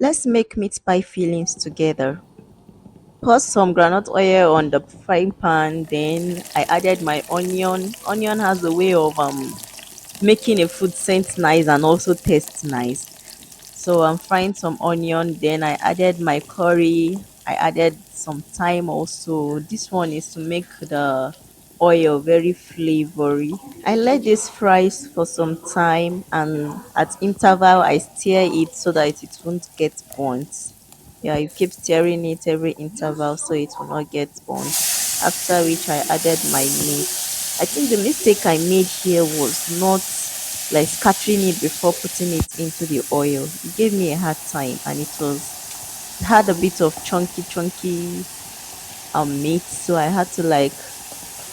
Let's make meat pie fillings together. Pour some groundnut oil on the frying pan, then I added my onion. Onion has a way of making a food scent nice and also taste nice. So I'm frying some onion, then I added my curry. I added some thyme also. This one is to make the oil very flavory. I let this fry for some time, and at interval I stir it so that it won't get burnt. Yeah, you keep stirring it every interval so it will not get burnt. After which I added my meat. I think the mistake I made here was not like scattering it before putting it into the oil. It gave me a hard time, and it had a bit of chunky meat, so I had to like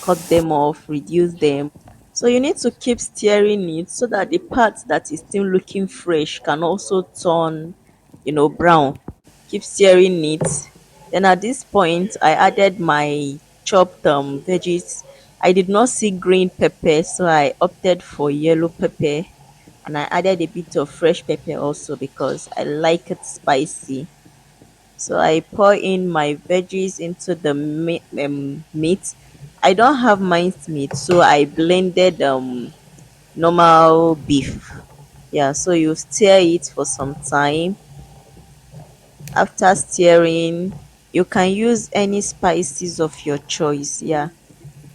cut them off, reduce them. So you need to keep stirring it so that the part that is still looking fresh can also turn, brown. Keep stirring it. Then at this point, I added my chopped veggies. I did not see green pepper, so I opted for yellow pepper, and I added a bit of fresh pepper also because I like it spicy. So I pour in my veggies into the meat. I don't have minced meat, so I blended normal beef. Yeah, so you stir it for some time. After stirring, you can use any spices of your choice. Yeah,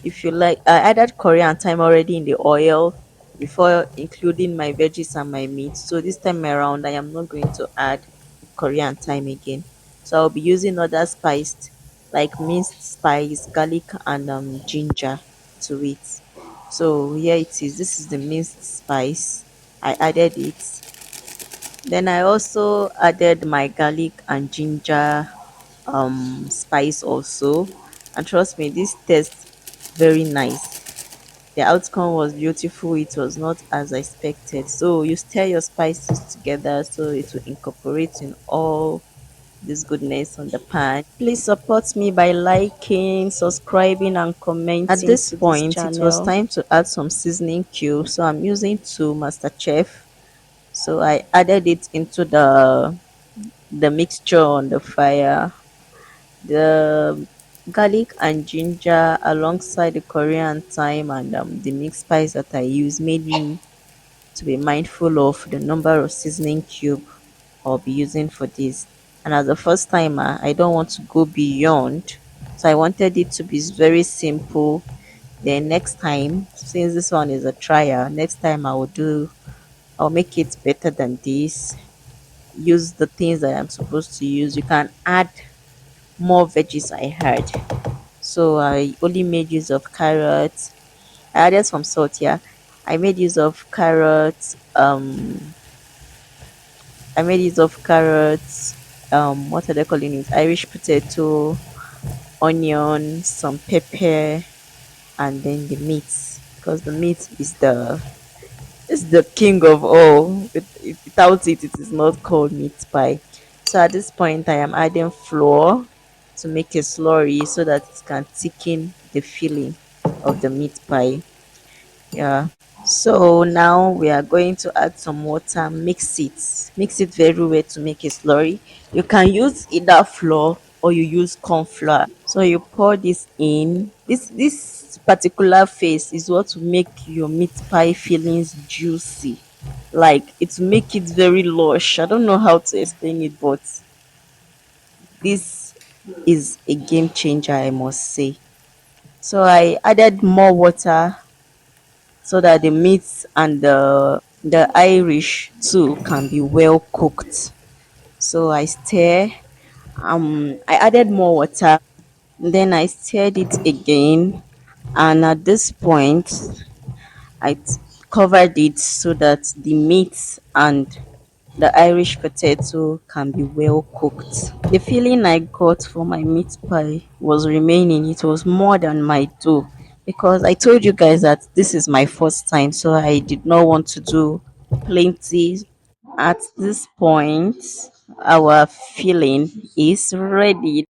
if you like. I added curry and thyme already in the oil before including my veggies and my meat. So this time around, I am not going to add curry and thyme again. So I'll be using other spice like minced spice, garlic, and ginger to it. So here it is. This is the minced spice. I added it. Then I also added my garlic and ginger spice also. And trust me, this tastes very nice. The outcome was beautiful. It was not as I expected. So you stir your spices together so it will incorporate in all this goodness on the pan. Please support me by liking, subscribing, and At commenting this to this point, it was channel. time to add some seasoning cubes. So I'm using two MasterChef. So I added it into the mixture on the fire. The garlic and ginger alongside the Korean thyme and the mixed spice that I use made me to be mindful of the number of seasoning cube I'll be using for this. And as a first timer, I don't want to go beyond. So I wanted it to be very simple. Then next time, since this one is a trial, next time I'll make it better than this. Use the things that I'm supposed to use. You can add more veggies I had. So I only made use of carrots. I added some salt, yeah. I made use of carrots, I made use of carrots, what are they calling it? Irish potato, onion, some pepper, and then the meat. Because the meat is the king of all. Without it, it is not called meat pie. So at this point, I am adding flour to make a slurry so that it can thicken the filling of the meat pie. Yeah. So now we are going to add some water, mix it very well to make a slurry. You can use either flour or you use corn flour. So you pour this in. This particular phase is what will make your meat pie fillings juicy. Like it will make it very lush. I don't know how to explain it, but this is a game changer, I must say. So I added more water so that the meat and the Irish too can be well cooked. So I stir. I added more water. Then I stirred it again, and at this point, I covered it so that the meat and the Irish potato can be well cooked. The feeling I got for my meat pie was remaining. It was more than my dough because I told you guys that this is my first time, so I did not want to do plenty. At this point, our filling is ready.